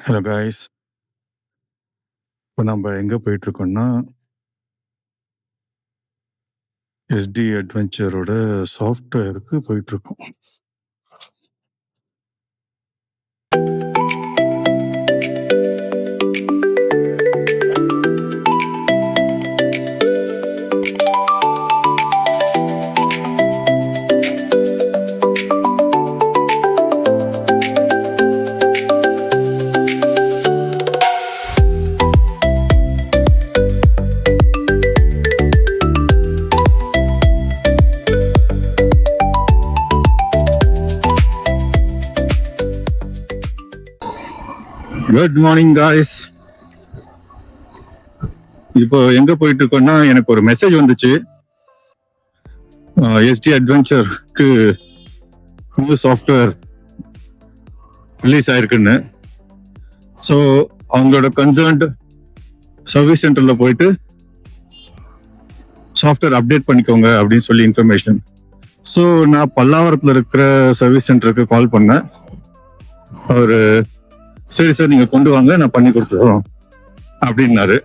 Hello guys, இப்போ நம்ம எங்கே போயிட்டுருக்கோம்னா எஸ்டி அட்வென்ச்சரோட சாஃப்ட்வேருக்கு போயிட்டுருக்கோம். Good morning guys. இப்போ எங்க போயிட்டு இருக்கோம்னா எனக்கு ஒரு மெசேஜ் வந்துச்சு, எஸ்டி அட்வென்ச்சருக்கு நியூ சாஃப்ட்வேர் ரிலீஸ் ஆயிருக்குன்னு. ஸோ அவங்களோட கன்சர்ன்ட் சர்வீஸ் சென்டர்ல போயிட்டு சாஃப்ட்வேர் அப்டேட் பண்ணிக்கோங்க அப்படின்னு சொல்லி இன்ஃபர்மேஷன். ஸோ நான் பல்லாவரத்தில் இருக்கிற சர்வீஸ் சென்டருக்கு கால் பண்ணேன். அவர் சரி சார் நீங்க கொண்டு வாங்க, நான் பண்ணி கொடுத்துறோம் அப்படின்னாரு.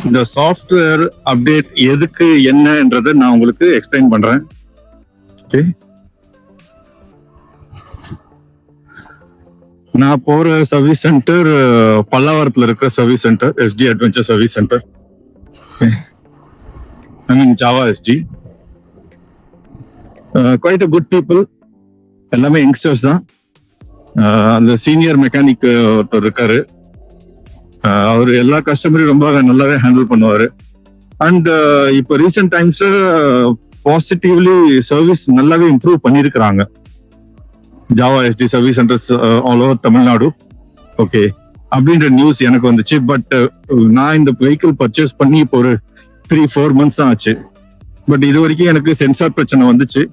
இந்த சாஃப்ட்வேர் அப்டேட் எதுக்கு என்னன்றதை நான் உங்களுக்கு எக்ஸ்பிளைன் பண்றேன். ஓகே, நான் போற சர்வீஸ் சென்டர் பல்லாவரத்தில் இருக்கிற service centre, ST adventure service centre. I mean Jawa ST. Quite a good people, எல்லாமே யங்ஸ்டர்ஸ் தான். அந்த சீனியர் மெக்கானிக் ஒருத்தர் இருக்காரு, அவர் எல்லா கஸ்டமரையும் ரொம்ப நல்லாவே ஹேண்டில் பண்ணுவாரு. அண்ட் இப்போ ரீசெண்ட் டைம்ஸ்ல பாசிட்டிவ்லி சர்வீஸ் நல்லாவே இம்ப்ரூவ் பண்ணிருக்கிறாங்க ஜாவா எஸ்டி service centres all over Tamil Nadu. Okay, அப்படின்ற நியூஸ் எனக்கு வந்துச்சு. பட் நான் இந்த வெஹிக்கிள் பர்ச்சேஸ் பண்ணி இப்போ ஒரு 3-4 months தான் ஆச்சு. பட் இது வரைக்கும் எனக்கு சென்சார் பிரச்சனை வந்துச்சு,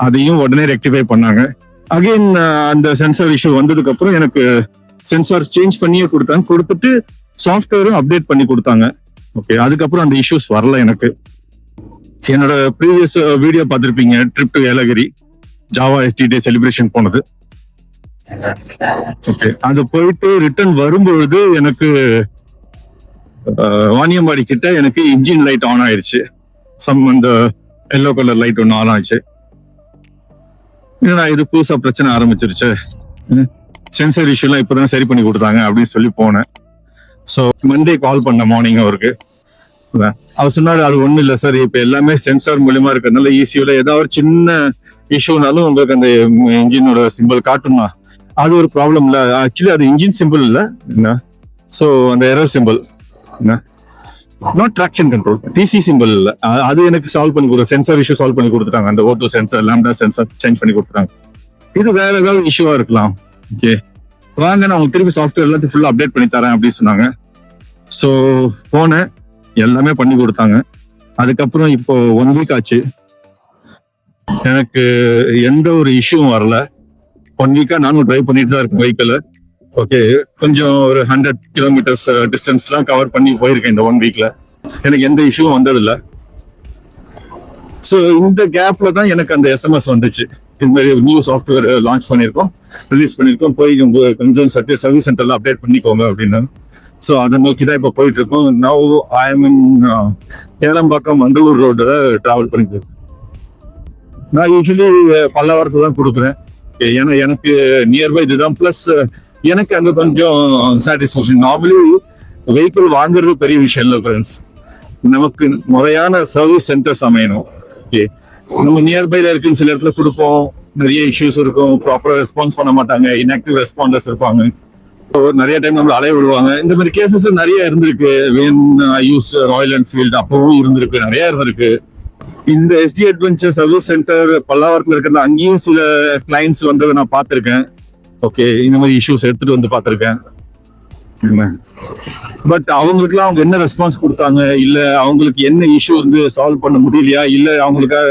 அதையும் உடனே ரெக்டிஃபை பண்ணாங்க. அகைன் அந்த சென்சார் இஷ்யூ வந்ததுக்கு அப்புறம் எனக்கு சென்சார் சேஞ்ச் பண்ணியே கொடுத்துட்டு சாஃப்ட்வேரும் அப்டேட் பண்ணி கொடுத்தாங்க. ஓகே, அதுக்கப்புறம் அந்த இஷ்யூஸ் வரல எனக்கு. என்னோட ப்ரீவியஸ் வீடியோ பார்த்துருப்பீங்க, trip to Yelagiri Jawa ST day celebration போனது. ஓகே, அது போயிட்டு ரிட்டர்ன் வரும்பொழுது எனக்கு வாணியம்பாடி கிட்ட எனக்கு இன்ஜின் லைட் ஆன் ஆயிடுச்சு. அந்த எல்லோ கலர் லைட் ஒன்று ஆன் ஆயிடுச்சு. இது புதுசா பிரச்சனை ஆரம்பிச்சிருச்சு, சென்சர் இஷ்யூலாம் இப்பதான் சரி பண்ணி கொடுத்தாங்க அப்படின்னு சொல்லி போனேன். ஸோ மண்டே கால் பண்ண மார்னிங் அவருக்கு. அவர் சொன்னாரு அது ஒன்றும் இல்லை சார், இப்போ எல்லாமே சென்சார் மூலியமா இருக்கிறதுனால ஈஸியோட ஏதாவது ஒரு சின்ன இஷ்யூனாலும் உங்களுக்கு அந்த இன்ஜினோட சிம்பிள் காட்டுமா, அது ஒரு ப்ராப்ளம் இல்லை. ஆக்சுவலி அது இன்ஜின் சிம்பிள் இல்லை என்ன, ஸோ அந்த எரர் சிம்பிள் என்ன, not traction control, TC simple இல்லை. அது எனக்கு சால்வ் பண்ணி கொடுத்து சென்சார் இஷ்யூ சால்வ் பண்ணி கொடுத்துட்டாங்க. அந்த auto sensor, lambda sensor change பண்ணி கொடுத்துட்டாங்க. இது வேற ஏதாவது இஷ்யூவா இருக்கலாம். ஓகே, வாங்க நான் உங்களுக்கு திருப்பி சாஃப்ட்வேர் எல்லாத்தையும் ஃபுல்லா அப்டேட் பண்ணி தரேன் அப்படின்னு சொன்னாங்க. ஸோ போனேன், எல்லாமே பண்ணி கொடுத்தாங்க. அதுக்கப்புறம் இப்போ 1 week ஆச்சு, எனக்கு எந்த ஒரு இஷ்யூவும் வரல. 1 week நானும் டிரைவ் பண்ணிட்டு தான் இருக்கேன் வெஹிக்கிள். ஓகே, கொஞ்சம் ஒரு 100 kilometers டிஸ்டன்ஸ்லாம் கவர் பண்ணி போயிருக்கேன் இந்த 1 weekல. எனக்கு எந்த இஷ்யூவும் வந்ததில்லை. ஸோ இந்த கேப்ல தான் எனக்கு அந்த எஸ்எம்எஸ் வந்துச்சு, இந்த மாதிரி நியூ சாஃப்ட்வேர் லான்ச் பண்ணியிருக்கோம், ரிலீஸ் பண்ணியிருக்கோம், போய் கன்சர்ன் சர்வீஸ் சென்டர்ல அப்டேட் பண்ணிக்கோங்க அப்படின்னு. ஸோ அதை நோக்கி தான் இப்போ போயிட்டு இருக்கோம். Now I am in Kelambakkam Mandalur ரோட்ல டிராவல் பண்ணிட்டு இருக்கேன். நான் யூஸ்வலி பல்லாவரத்தை தான் கொடுக்குறேன், ஏன்னா எனக்கு நியர்பை இதுதான். பிளஸ் எனக்கு அங்க கொஞ்சம் சாட்டிஸ்ஃபேக்ஷன். நார்மலி வெஹிக்கிள் வாங்குறது பெரிய விஷயம் இல்லை ஃப்ரெண்ட்ஸ், நமக்கு முறையான சர்வீஸ் சென்டர்ஸ் அமையணும். ஓகே, நம்ம நியர்பைல இருக்குன்னு சில இடத்துல கொடுப்போம், நிறைய இஷ்யூஸ் இருக்கும், ப்ராப்பரா ரெஸ்பான்ஸ் பண்ண மாட்டாங்க, இன்ஆக்டிவ் ரெஸ்பாண்டர்ஸ் இருப்பாங்க, நிறைய டைம் நம்மள அலைய விடுவாங்க. இந்த மாதிரி கேசஸ் நிறைய இருந்திருக்கு. யூஸ் ராயல் என்ஃபீல்டு அப்பவும் இருந்திருக்கு, நிறைய இருந்திருக்கு. இந்த எஸ்டி அட்வென்ச்சர் சர்வீஸ் சென்டர் பல்லாவரத்தில் இருக்கிறது, அங்கேயும் சில கிளைண்ட்ஸ் வந்ததை நான் பார்த்திருக்கேன். ஓகே, இந்த மாதிரி இஷ்யூஸ் எடுத்துட்டு வந்து பார்த்திருக்கேன். பட் அவங்களுக்குலாம் அவங்க என்ன ரெஸ்பான்ஸ் கொடுத்தாங்க, இல்ல அவங்களுக்கு என்ன இஷ்யூ வந்து சால்வ் பண்ண முடியலையா, இல்ல அவங்களுக்கு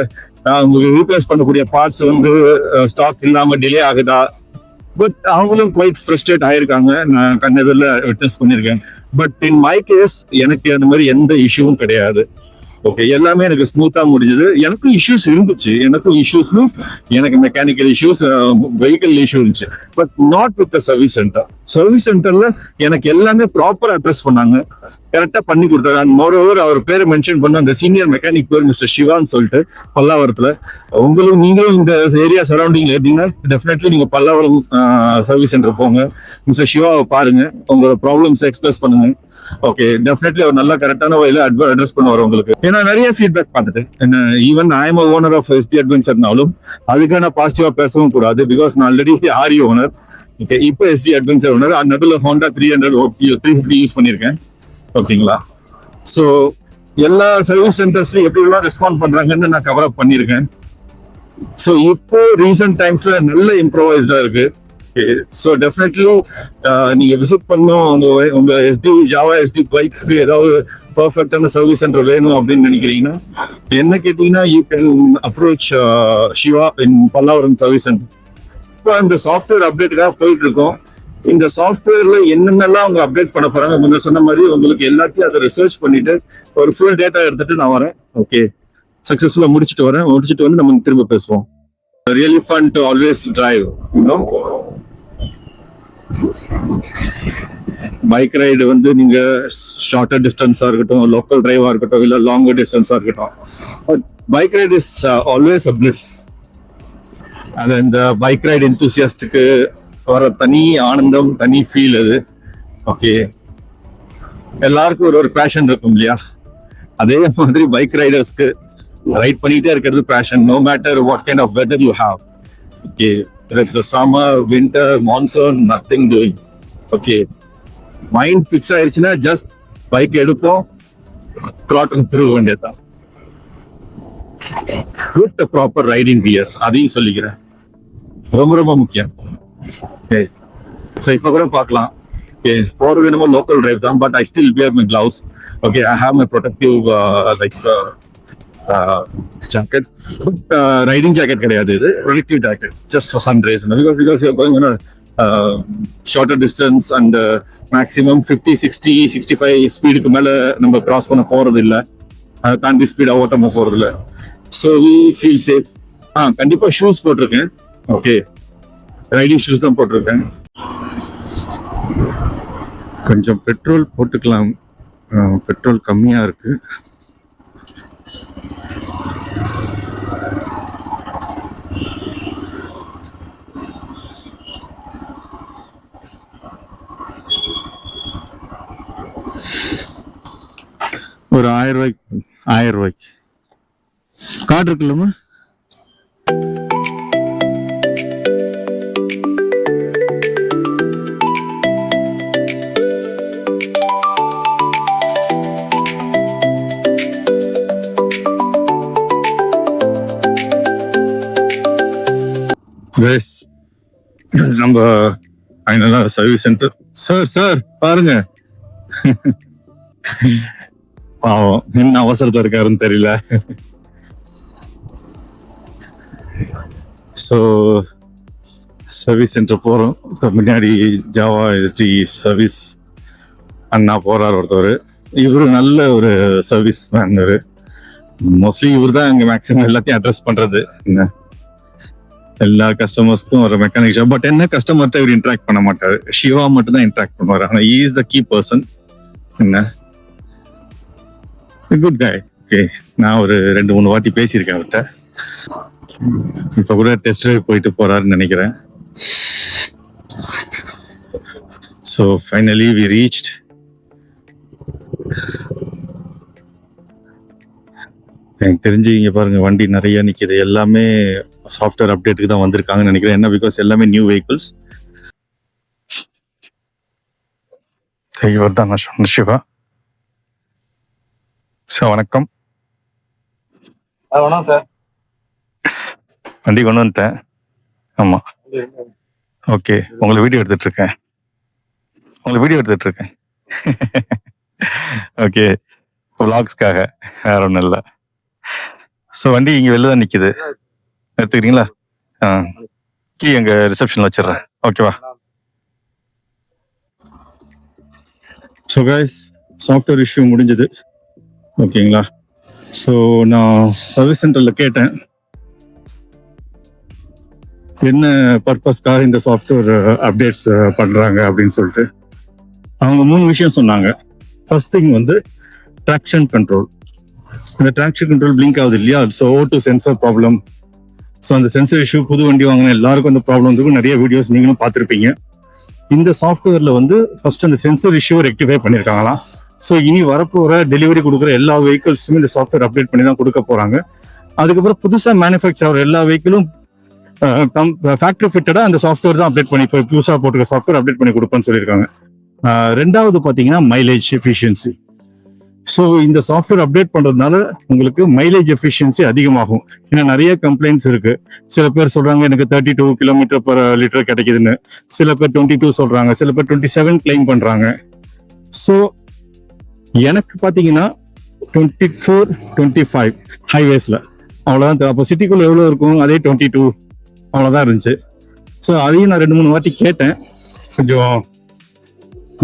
ரீப்ளேஸ் பண்ணக்கூடிய பார்ட்ஸ் வந்து ஸ்டாக் இல்லாம டிலே ஆகுதா, பட் அவங்களும் குவைட் ஃப்ரஸ்ட்ரேட் ஆயிருக்காங்க. நான் கண்ணெதிரில் விட்னஸ் பண்ணியிருக்கேன். பட் இன் மை கேஸ் எனக்கு அந்த மாதிரி எந்த இஷ்யூவும் கிடையாது. ஓகே, எல்லாமே எனக்கு ஸ்மூத்தா முடிஞ்சது. எனக்கும் இஷ்யூஸ் இருந்துச்சு. எனக்கும் இஷ்யூஸ் மீன்ஸ் எனக்கு மெக்கானிக்கல் இஷ்யூஸ், வெஹிக்கல் இஷ்யூ இருந்துச்சு. But not with the service centre. Service சென்டர்ல எனக்கு எல்லாமே ப்ராப்பரா அட்ரஸ் பண்ணாங்க, கரெக்டா பண்ணி கொடுத்தாங்க. அண்ட் மோரோவர் அவர் பேரை மென்ஷன் பண்ண அந்த சீனியர் மெக்கானிக் பேர் மிஸ்டர் சிவான்னு சொல்லிட்டு பல்லாவரத்துல. நீங்களும் இந்த ஏரியா சரௌண்டிங்ல இருந்தீங்கன்னா டெஃபினெட்லி நீங்க பல்லாவரம் சர்வீஸ் சென்டர் போங்க, மிஸ்டர் சிவாவை பாருங்க, உங்களோட ப்ராப்ளம்ஸ் எக்ஸ்பிரஸ் பண்ணுங்க. ஓகே, டெஃபினெட்லி அவர் நல்லா கரெக்டான வகையில அட்ரஸ் பண்ணுவார் உங்களுக்கு. ஏன்னா நிறைய ஃபீட்பேக் பார்த்துட்டு என்ன, even I am owner of Yezdi அட்வென்ச்சர்னாலும் அதுக்கான பாசிட்டிவா பேசவும் கூடாது. பிகாஸ் நான் ஆல்ரெடி ஆரி ஓனர். ஓகே, இப்போ எஸ்டி அட்வென்ச்சர் ஓனர். நடுவில் ஹோண்டா 350 யூஸ் பண்ணியிருக்கேன். ஓகேங்களா? ஸோ எல்லா சர்வீஸ் சென்டர்ஸ்லயும் எப்படிலாம் ரெஸ்பாண்ட் பண்றாங்கன்னு நான் கவர் அப் பண்ணியிருக்கேன். ஸோ இப்போ ரீசெண்ட் டைம்ஸ்ல நல்ல இம்ப்ரோவைஸ்டா இருக்கு. ஸோ டெஃபினெட்லி நீங்க விசிட் பண்ணும் உங்க எஸ்டி ஜாவா எஸ்டி பைக்ஸ்க்கு ஏதாவது பர்ஃபெக்டான சர்வீஸ் சென்டர் வேணும் அப்படின்னு நினைக்கிறீங்கன்னா என்ன கேட்டீங்கன்னா you can approach Shiva in Pallavaram service centre. இப்போ இந்த சாஃப்ட்வேர் அப்டேட்டுக்காக போயிட்டு இருக்கோம். இந்த சாஃப்ட்வேர்ல என்னென்னலாம் அவங்க அப்டேட் பண்ண போறாங்க முன்ன சொன்ன மாதிரி உங்களுக்கு எல்லாத்தையும் அதை ரிசர்ச் பண்ணிட்டு ஒரு ஃபுல் டேட்டா எடுத்துட்டு நான் வரேன். ஓகே, சக்சஸ்ஃபுல்லா முடிச்சுட்டு வந்து நம்ம திரும்ப பேசுவோம். Really fun to always drive. Bike ride வந்து நீங்க ஷார்ட்டர் டிஸ்டன்ஸா இருக்கட்டும், லோக்கல் டிரைவா இருக்கட்டும், இல்ல லாங்கர் டிஸ்டன்ஸா இருக்கட்டும், bike ride is always a bliss. அது இந்த பைக் ரைடு எந்தூசியாஸ்டுக்கு வர தனி ஆனந்தம், தனி ஃபீல் அது. ஓகே, எல்லாருக்கும் ஒரு பேஷன் இருக்கும் இல்லையா? அதே மாதிரி பைக் ரைடர்ஸ்க்கு ரைட் பண்ணிட்டே இருக்கிறது passion. No matter what kind of weather you have. Okay, it's a summer, winter, monsoon, nothing doing. Okay, mind fix ஆயிருச்சுன்னா ஜஸ்ட் பைக் எடுப்போம், த்ராட்டில் திரும்ப வேண்டியதான். With the proper riding gears, அதையும் சொல்லிக்கிறேன், ரொம்ப ரொம்ப முக்கியம். ஓகே, ஸோ இப்போ கூட பார்க்கலாம். ஓகே, போறது என்னமோ லோக்கல் டிரைவ் தான், but I still wear my gloves. Okay, I have my protective like jacket, but riding jacket கிடையாது, இது protective jacket just for sun rays, because you are going on a shorter distance and maximum 50 60 65 ஸ்பீடுக்கு மேல நம்ம cross பண்ண போறது இல்ல, தாண்டி speedo ஓட்டமா போறது இல்ல. so we feel safe. கண்டிப்பா ஷூஸ் போட்டிருக்கேன். ஓகே, ரைடிங் ஷூஸ் தான் போட்டிருக்கேன். கொஞ்சம் பெட்ரோல் போட்டுக்கலாம், பெட்ரோல் கம்மியா இருக்கு. ஒரு 1000 ரூபாய்க்கு கார்டு இருக்குல்லம்மா? நம்ம ஃபைனலா சர்வீஸ் சென்டர். சார் பாருங்க, பாவம் என்ன அவசரத்துல இருக்காருன்னு தெரியல. ஸோ சர்வீஸ் சென்டர் போறோம். முன்னாடி ஜாவா எஸ்டி சர்வீஸ் அண்ணா போறாரு ஒருத்தவர். இவரு நல்ல ஒரு சர்வீஸ் மேன். மோஸ்ட்லி இவர் தான் இங்க மேக்சிமம் எல்லாத்தையும் அட்ரஸ் பண்றது. என்ன எல்லா கஸ்டமர்ஸ்க்கும் ஒரு மெக்கானிக் ஷாப், பட் என்ன கஸ்டமர்கிட்ட இவர் இன்ட்ராக்ட் பண்ண மாட்டாரு, சிவா மட்டும் தான் இன்ட்ராக்ட் பண்ணுவாரு. ஆனா he is the key person. என்ன குட் கை. ஓகே, நான் ஒரு 2-3 வாட்டி பேசியிருக்கேன் அவர்கிட்ட. இப்ப கூட டெஸ்ட் டிரைவ் போயிட்டு போறாருன்னு நினைக்கிறேன். So finally we reached. எனக்கு தெரிஞ்சு இங்க பாருங்க வண்டி நிறைய நிக்குது. எல்லாமே சாஃப்ட்வேர் அப்டேட்டுக்கு தான் வந்திருக்காங்கன்னு நினைக்கிறேன். என்ன, பிகாஸ் எல்லாமே நியூ வெஹிக்கிள்ஸ். இவர் தான் நான் சொன்ன சிவா. சார் வணக்கம். வணக்கம் சார். வண்டி கொண்டு வந்துட்டேன். ஆமா, ஓகே, உங்களை வீடியோ எடுத்துட்டு இருக்கேன். ஓகே, விளாக்ஸ்க்காக, வேற ஒன்றும் இல்லை. ஸோ வண்டி இங்கே வெளில தான் நிற்கிது, எடுத்துக்கிறீங்களா? கீ எங்க ரிசப்ஷன்ல வச்சிடுறேன். ஓகேவா? ஸோ கைஸ், சாஃப்ட்வேர் இஷ்யூ முடிஞ்சது. ஓகேங்களா? ஸோ நான் சர்வீஸ் சென்டரில் கேட்டேன் என்ன பர்பஸ்க்காக இந்த சாஃப்ட்வேர் அப்டேட்ஸ் பண்ணுறாங்க அப்படின்னு சொல்லிட்டு. அவங்க 3 விஷயம் சொன்னாங்க. ஃபர்ஸ்ட் திங் வந்து ட்ராக்ஷன் கண்ட்ரோல். இந்த ட்ராக்ஷன் கண்ட்ரோல் பிளிங்க் ஆகுது இல்லையா, so O2 sensor problem. So அந்த சென்சர் இஷ்யூ புது வண்டி வாங்கின எல்லாருக்கும் அந்த ப்ராப்ளம் இருக்கும். நிறைய வீடியோஸ் நீங்களும் பார்த்துருப்பீங்க. இந்த சாஃப்ட்வேர்ல வந்து ஃபர்ஸ்ட் அந்த சென்சர் இஷ்யூ ரெக்டிஃபை பண்ணியிருக்காங்களாம். ஸோ இனி வரப்போகிற டெலிவரி கொடுக்குற எல்லா வெஹிக்கிள்ஸுமே இந்த சாஃப்ட்வேர் அப்டேட் பண்ணி தான் கொடுக்க போறாங்க. அதுக்கப்புறம் புதுசாக மேனுஃபேக்சர் ஆகிற எல்லா வெஹிக்கிளும் ஃபேக்டரி ஃபிட்டடா அந்த சாஃப்ட்வேர் தான் அப்டேட் பண்ணி இப்போ புதுசாக போட்டுக்க சாஃப்ட்வேர் அப்டேட் பண்ணி கொடுப்பேன்னு சொல்லியிருக்காங்க. ரெண்டாவது பார்த்தீங்கன்னா மைலேஜ் எஃபிஷியன்சி. ஸோ இந்த சாஃப்ட்வேர் அப்டேட் பண்றதுனால உங்களுக்கு மைலேஜ் எஃபிஷியன்சி அதிகமாகும். ஏன்னா நிறைய கம்ப்ளைண்ட்ஸ் இருக்கு. சில பேர் சொல்றாங்க எனக்கு 32 km/லிட்டர் கிடைக்குதுன்னு, சில பேர் 22 சொல்றாங்க, சில பேர் 27 கிளைம் பண்றாங்க. ஸோ எனக்கு பார்த்தீங்கன்னா 24, 25 ஹைவேஸ்ல அவ்வளோதான். அப்போ சிட்டிக்குள்ள எவ்வளோ இருக்கும், அதே 22 அவ்வளோதான் இருந்துச்சு. ஸோ அதையும் நான் 2-3 வாட்டி கேட்டேன், கொஞ்சம்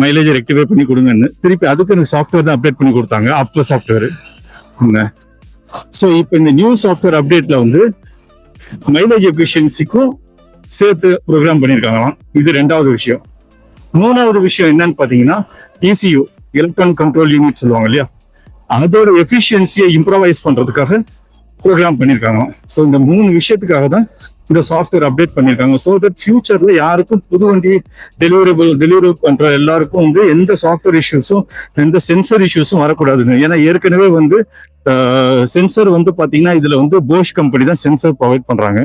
மைலேஜ் ரெக்டிஃபை பண்ணி கொடுங்கன்னு. திருப்பி அதுக்கு எனக்கு சாஃப்ட்வேர் தான் அப்டேட் பண்ணி கொடுத்தாங்க, அப்போ சாஃப்ட்வேர். ஸோ இப்போ இந்த நியூ சாஃப்ட்வேர் அப்டேட்ல வந்து மைலேஜ் எஃபிஷியன்சிக்கும் சேர்த்து ப்ரோக்ராம் பண்ணியிருக்காங்களாம். இது ரெண்டாவது விஷயம். மூணாவது விஷயம் என்னன்னு பார்த்தீங்கன்னா ECU, எலக்ட்ரானிக் கண்ட்ரோல் யூனிட் சொல்லுவாங்க இல்லையா, அதோட எஃபிஷியன்சியை இம்ப்ரவைஸ் பண்றதுக்காக ப்ரோக்ராம் பண்ணியிருக்காங்க. ஸோ இந்த 3 விஷயத்துக்காக தான் இந்த சாஃப்ட்வேர் அப்டேட் பண்ணியிருக்காங்க. ஸோ தட் ஃபியூச்சர்ல யாருக்கும் புது வண்டி டெலிவரி பண்ற எல்லாருக்கும் வந்து எந்த சாஃப்ட்வேர் இஷ்யூஸும் எந்த சென்சர் இஷ்யூஸும் வரக்கூடாதுன்னு. ஏன்னா ஏற்கனவே வந்து சென்சர் வந்து பாத்தீங்கன்னா இதுல வந்து போஷ் கம்பெனி தான் சென்சர் ப்ரொவைட் பண்றாங்க.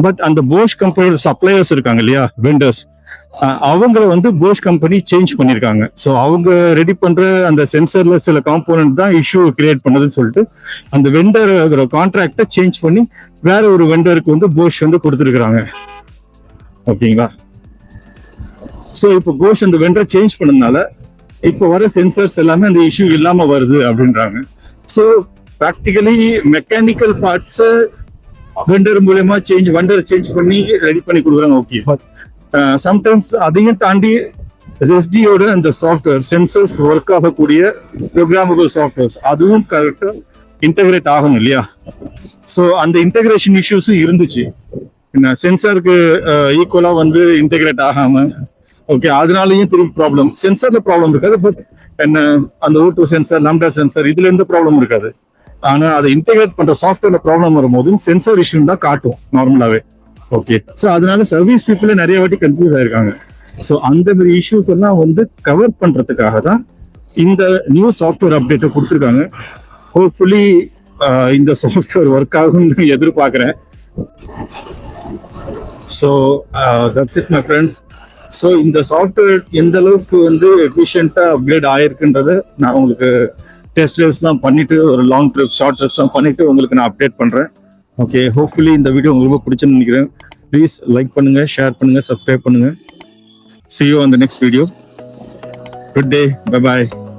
பட் அந்த போஷ் கம்பெனியோட சப்ளையர்ஸ் இருக்காங்க இல்லையா, வெண்டர்ஸ், அவங்கள வந்து போஷ் கம்பெனி சேஞ்ச் பண்ணிருக்காங்க. ஸோ அவங்க ரெடி பண்ற அந்த சென்சர்ல சில காம்போனன்ட் தான் இஷ்யூ கிரியேட் பண்ணதுன்னு சொல்லிட்டு அந்த வெண்டர் கான்ட்ராக்டை சேஞ்ச் பண்ணி வேற ஒரு வெண்டருக்கு வந்து போஷ் வந்து கொடுத்துருக்காங்க. ஓகேங்களா? ஸோ இப்போ போஷ் அந்த வெண்டரை சேஞ்ச் பண்ணதுனால இப்போ வர சென்சர்ஸ் எல்லாமே அந்த இஷ்யூ இல்லாம வருது அப்படின்றாங்க. ஸோ ப்ராக்டிகலி மெக்கானிக்கல் பார்ட்ஸை வெண்டர் மூலமா வெண்டர் சேஞ்ச் பண்ணி ரெடி பண்ணி கொடுக்குறாங்க. ஓகே, பட் சம்டைம்ஸ் அதையும் தாண்டி SSD-யோட அந்த சாஃப்ட்வேர் சென்சர்ஸ் ஒர்க் ஆகக்கூடிய ப்ரோக்ராமபிள் சாஃப்ட்வேர்ஸ் அதுவும் கரெக்டாக இன்டகிரேட் ஆகணும் இல்லையா? ஸோ அந்த இன்டகிரேஷன் இஷ்யூஸும் இருந்துச்சு. சென்சாருக்கு ஈக்குவலா வந்து இன்டகிரேட் ஆகாம, ஓகே, அதனாலயும் திரும்பி ப்ராப்ளம். சென்சர்ல ப்ராப்ளம் இருக்காது, பட் என்ன அந்த O2 சென்சர், லாம்டா சென்சர், இதுல எந்த ப்ராப்ளம் இருக்காது. ஆனா அதை இன்டகிரேட் பண்ற சாஃப்ட்வேர்ல ப்ராப்ளம் வரும்போது சென்சர் இஷ்யூ தான் காட்டும் நார்மலாவே. ஓகே, ஸோ அதனால சர்வீஸ் பீப்புளே நிறைய வாட்டி கன்ஃபியூஸ் ஆயிருக்காங்க. ஸோ அந்த மாதிரி இஷ்யூஸ் எல்லாம் வந்து கவர் பண்றதுக்காக தான் இந்த நியூ சாஃப்ட்வேர் அப்டேட்டை கொடுத்துருக்காங்க. ஹோப்ஃபுல்லி இந்த சாஃப்ட்வேர் ஒர்க் ஆகும்னு எதிர்பார்க்குறேன். So that's it my friends. So இந்த சாஃப்ட்வேர் எந்த அளவுக்கு வந்து எஃபிஷியண்டா அப்கிரேட் ஆயிருக்குன்றதை நான் உங்களுக்கு டெஸ்ட் ட்ரைவ்ஸ்லாம் பண்ணிட்டு, ஒரு லாங் ட்ரிப், ஷார்ட் ட்ரிப்ஸ்லாம் பண்ணிட்டு உங்களுக்கு நான் அப்டேட் பண்றேன். ஓகே, ஹோப்ஃபுல்லி இந்த வீடியோ உங்களுக்கு ரொம்ப பிடிச்சுன்னு நினைக்கிறேன். ப்ளீஸ் லைக் பண்ணுங்க, ஷேர் பண்ணுங்க, சப்ஸ்கிரைப் பண்ணுங்க. See you on the next video. Good day. Bye bye.